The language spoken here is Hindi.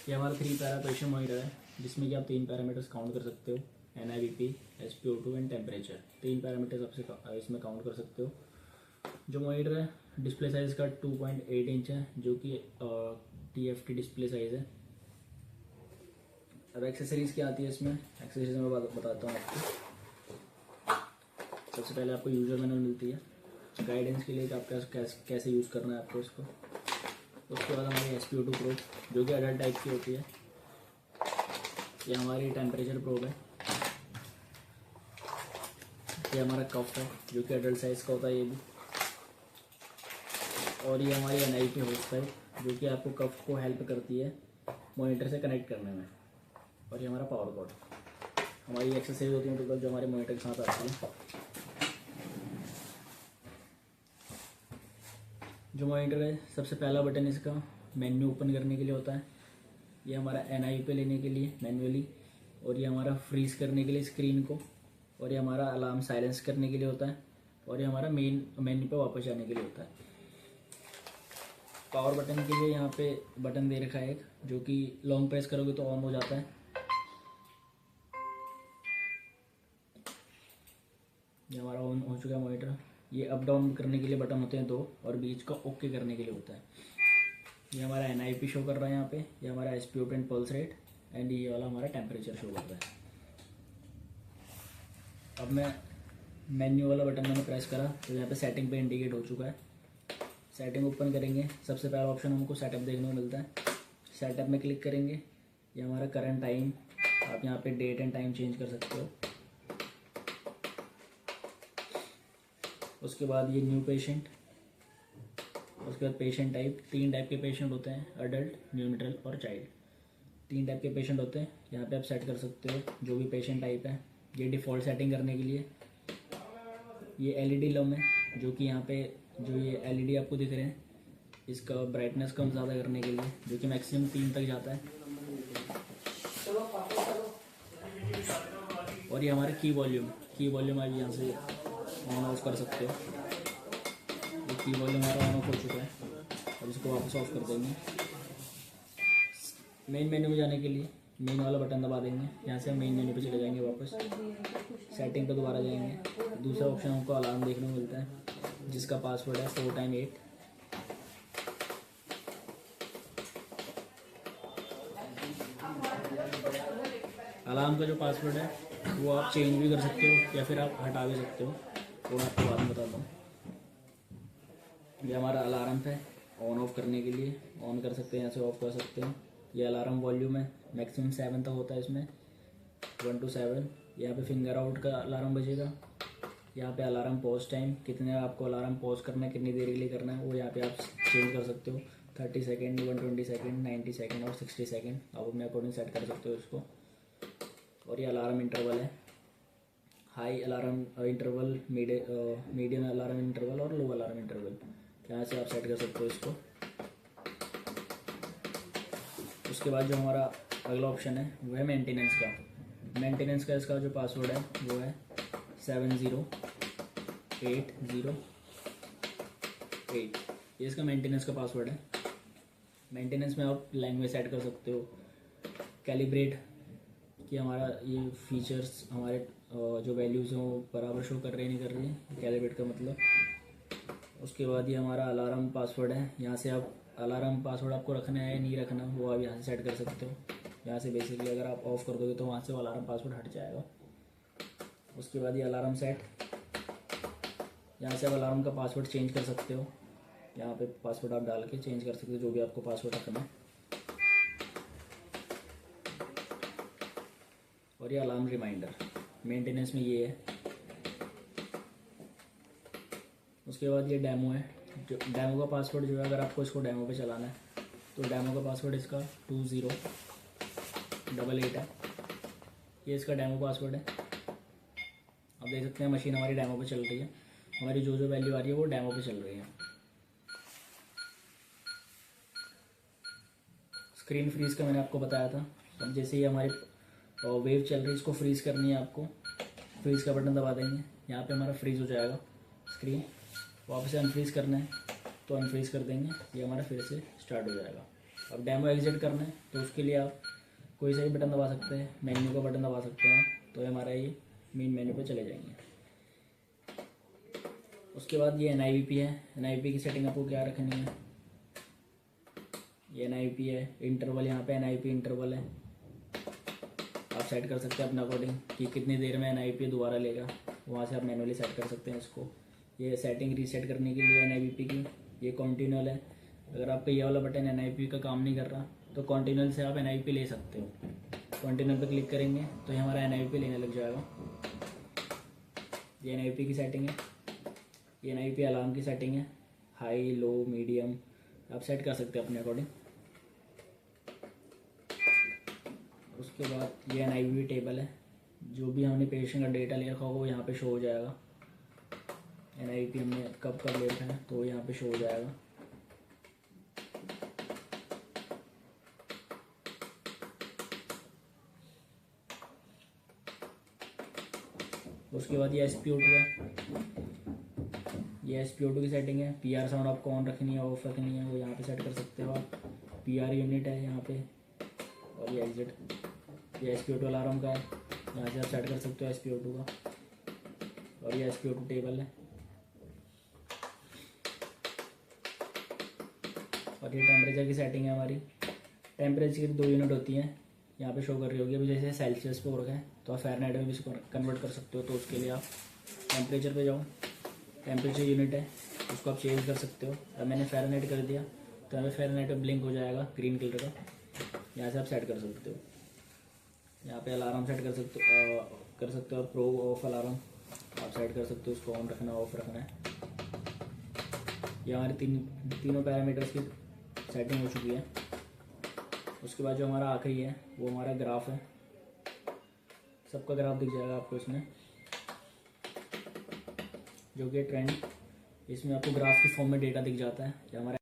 ये हमारा 3 पैरा प्रेशर मॉनिटर है जिसमें कि आप 3 पैरामीटर्स काउंट कर सकते हो, NIVP, SpO2 and temperature. 3 parameters आपसे इसमें काउंट कर सकते हो। जो मॉनिटर है डिस्प्ले साइज़ का 2.8 इंच है जो कि TFT डिस्प्ले साइज़ है। अब एक्सेसरीज़ क्या आती है इसमें, एक्सेसरीज मैं बताता हूँ आपको। सबसे पहले आपको यूज़र मैनुअल मिलती है गाइडेंस के लिए कि आप कैसे यूज़ करना है आपको इसको। उसके बाद हमारी SpO2 प्रोब जो कि अडल्ट टाइप की होती है। ये हमारी टेम्परेचर प्रोब है। ये हमारा कफ है जो कि अडल्ट साइज़ का होता है ये भी। और ये हमारी NIVP होस्ट है जो कि आपको कफ को हेल्प करती है मॉनिटर से कनेक्ट करने में। और ये हमारा पावर कॉर्ड। हमारी एक्सेसरीज होती है टोटल जो हमारे मॉनिटर के साथ आती है। जो मॉनिटर है सबसे पहला बटन इसका मेन्यू ओपन करने के लिए होता है। ये हमारा NIVP लेने के लिए मैन्युअली, और ये हमारा फ्रीज करने के लिए स्क्रीन को, और ये हमारा अलार्म साइलेंस करने के लिए होता है, और ये हमारा मेन मेन्यू पे वापस जाने के लिए होता है। पावर बटन के लिए यहाँ पे बटन दे रखा है एक जो कि लॉन्ग प्रेस करोगे तो ऑन हो जाता है। ये हमारा ऑन हो चुका है मॉनिटर। ये अप डाउन करने के लिए बटन होते हैं 2, और बीच का ओके करने के लिए होता है। ये हमारा NIVP शो कर रहा है यहाँ पे। ये हमारा SpO2 and pulse rate, and ये वाला हमारा टेम्परेचर शो कर रहा है। अब मैं मेन्यू वाला बटन मैंने प्रेस करा तो यहाँ पे सेटिंग पे इंडिकेट हो चुका है। सेटिंग ओपन करेंगे, सबसे पहला ऑप्शन हमको सेटअप देखने को मिलता है। सेटअप में क्लिक करेंगे, ये हमारा करंट टाइम, आप यहाँ पे डेट एंड टाइम चेंज कर सकते हो। उसके बाद ये न्यू पेशेंट, उसके बाद पेशेंट टाइप। 3 टाइप के पेशेंट होते हैं, अडल्ट, न्यूट्रल और चाइल्ड। 3 टाइप के पेशेंट होते हैं। यहाँ पे आप सेट कर सकते हो जो भी पेशेंट टाइप है। ये डिफ़ॉल्ट सेटिंग करने के लिए ये LED लम है जो कि यहाँ पे जो ये LED आपको दिख रहे हैं इसका ब्राइटनेस कम ज़्यादा करने के लिए, जो कि मैक्सिमम 3 तक जाता है। और ये हमारे की वॉल्यूम आप यहाँ से ऑन ऑफ कर सकते हो। ये की वॉल्यूम हमारा ऑन ऑफ हो चुका है। अब इसको वापस ऑफ कर देंगे। मेन मेन्यू में जाने के लिए मेन वाला बटन दबा देंगे। यहाँ से हम मेन मेन्यू पे चले जाएंगे वापस। सेटिंग पे दोबारा जाएंगे। दूसरा ऑप्शन हमको अलार्म देखने को मिलता है जिसका पासवर्ड है 4 टाइम 8। अलार्म का जो पासवर्ड है वो आप चेंज भी कर सकते हो या फिर आप हटा भी सकते हो, वो मैं आपको बाद में बताता हूँ। ये हमारा अलार्म है ऑन ऑफ करने के लिए, ऑन कर सकते हैं, यहाँ से ऑफ कर सकते हैं। ये अलार्म वॉल्यूम है, मैक्सिमम 7 तक होता है इसमें, 1 to 7। यहाँ पे फिंगर आउट का अलार्म बजेगा। यहाँ पे अलार्म पॉज टाइम, कितने आपको अलार्म पॉज करना है, कितनी देर के लिए करना है, वो यहाँ पे आप चेंज कर सकते हो। 30 सेकेंड, 120 सेकेंड, 90 सेकेंड और 60 सेकेंड आप अपने अकॉर्डिंग सेट कर सकते हो इसको। और ये अलार्म इंटरवल है, high alarm interval, medium alarm interval और लो अलार्म इंटरवल, यहाँ से आप सेट कर सकते हो इसको। उसके बाद जो हमारा अगला ऑप्शन है वो है मेंटेनेंस का। मेंटेनेंस का इसका जो पासवर्ड है वो है 70808। ये इसका मेंटेनेंस का पासवर्ड है। मेंटेनेंस में आप लैंग्वेज सेट कर सकते हो, कैलिब्रेट कि हमारा ये फीचर्स हमारे जो वैल्यूज़ हैं वो बराबर शो कर रहे हैं नहीं कर रही हैं, कैलिब्रेट का मतलब। उसके बाद ये हमारा अलार्म पासवर्ड है। यहाँ से आप अलार्म पासवर्ड आपको रखना है या नहीं रखना वो आप यहाँ से सेट कर सकते हो। यहाँ से बेसिकली अगर आप ऑफ कर दोगे तो वहाँ से वो अलार्म पासवर्ड हट जाएगा। उसके बाद ये अलार्म सेट, यहाँ से आप अलार्म का पासवर्ड चेंज कर सकते हो। यहाँ पे पासवर्ड आप डाल के चेंज कर सकते हो जो भी आपको पासवर्ड रखना है। और ये अलार्म रिमाइंडर मेंटेनेंस में ये है। उसके बाद ये डेमो है। जो डेमो का पासवर्ड जो है, अगर आपको इसको डेमो पे चलाना है तो डेमो का पासवर्ड इसका 2088 है। ये इसका डेमो पासवर्ड है। आप देख सकते हैं मशीन हमारी डेमो पे चल रही है। हमारी जो जो वैल्यू आ रही है वो डेमो पे चल रही है। स्क्रीन फ्रीज का मैंने आपको बताया था। अब जैसे ही हमारी वेव चल रही है इसको फ्रीज करनी है आपको, फ्रीज का बटन दबा देंगे, यहाँ पे हमारा फ्रीज हो जाएगा स्क्रीन। वापस से अनफ्रीज करना है तो अनफ्रीज कर देंगे, ये हमारा फिर से स्टार्ट हो जाएगा। अब डेमो एग्जिट करना है तो उसके लिए आप कोई सा भी बटन दबा सकते हैं, मेन्यू का बटन दबा सकते हैं आप, तो हमारा ये मेन मेन्यू पे चले जाएंगे। उसके बाद ये NIVP है, NIVP की सेटिंग आपको क्या रखनी है, ये NIVP है, इंटरवल यहाँ पे NIVP इंटरवल है, आप सेट कर सकते हैं अपने अकॉर्डिंग कि कितनी देर में NIVP दोबारा लेगा, वहाँ से आप मैनुअली सेट कर सकते हैं इसको। ये सेटिंग रीसेट करने के लिए NIVP की, ये कॉन्टिन्यूअल है, अगर आपका ये वाला बटन NIVP का काम नहीं कर रहा तो कॉन्टिन्यूअल से आप NIVP ले सकते हो। कॉन्टिन्यूअल पे क्लिक करेंगे तो ये हमारा NIVP लेने लग जाएगा। ये NIVP की सेटिंग है, ये NIVP अलार्म की सेटिंग है, हाई लो मीडियम आप सेट कर सकते हैं अपने अकॉर्डिंग। उसके बाद ये NIVP टेबल है, जो भी हमने पेशेंट का डेटा ले रखा होगा वो यहाँ पे शो हो जाएगा। NIVP हमने कब कब ले रखा है तो यहाँ पे शो हो जाएगा। उसके बाद ये SpO2 है, ये SpO2 की सेटिंग है, PR साउंड आपको ऑन रखनी है ऑफ रखनी है वो यहाँ पे सेट कर सकते हो आप। PR यूनिट है यहाँ पे, और ये एग्जिट, ये SpO2 अलार्म का है, यहाँ से आप सेट कर सकते हो SpO2 का। और ये SpO2 टेबल है, और ये टेम्परेचर की सेटिंग है हमारी। टेम्परेचर की 2 यूनिट होती हैं, यहाँ पे शो कर रही होगी। अभी जैसे सेल्सियस पे हो रखा है तो आप फ़ारेनहाइट में भी इसको कन्वर्ट कर सकते हो, तो उसके लिए आप टेम्परेचर पे जाओ, टेम्परेचर यूनिट है उसको आप चेंज कर सकते हो। अब मैंने फ़ारेनहाइट कर दिया तो हमें फ़ारेनहाइट में ब्लिंक हो जाएगा ग्रीन कलर का, यहाँ से आप सेट कर सकते हो। यहाँ पे अलार्म सेट कर सकते हो, और प्रो ऑफ अलार्म आप सेट कर सकते हो, उसको ऑन रखना ऑफ रखना है। ये हमारे तीनों पैरामीटर्स की सेटिंग हो चुकी है। उसके बाद जो हमारा आखिरी है वो हमारा ग्राफ है, सबका ग्राफ दिख जाएगा आपको इसमें, जो कि ट्रेंड, इसमें आपको ग्राफ की फॉर्म में डेटा दिख जाता है। ये हमारा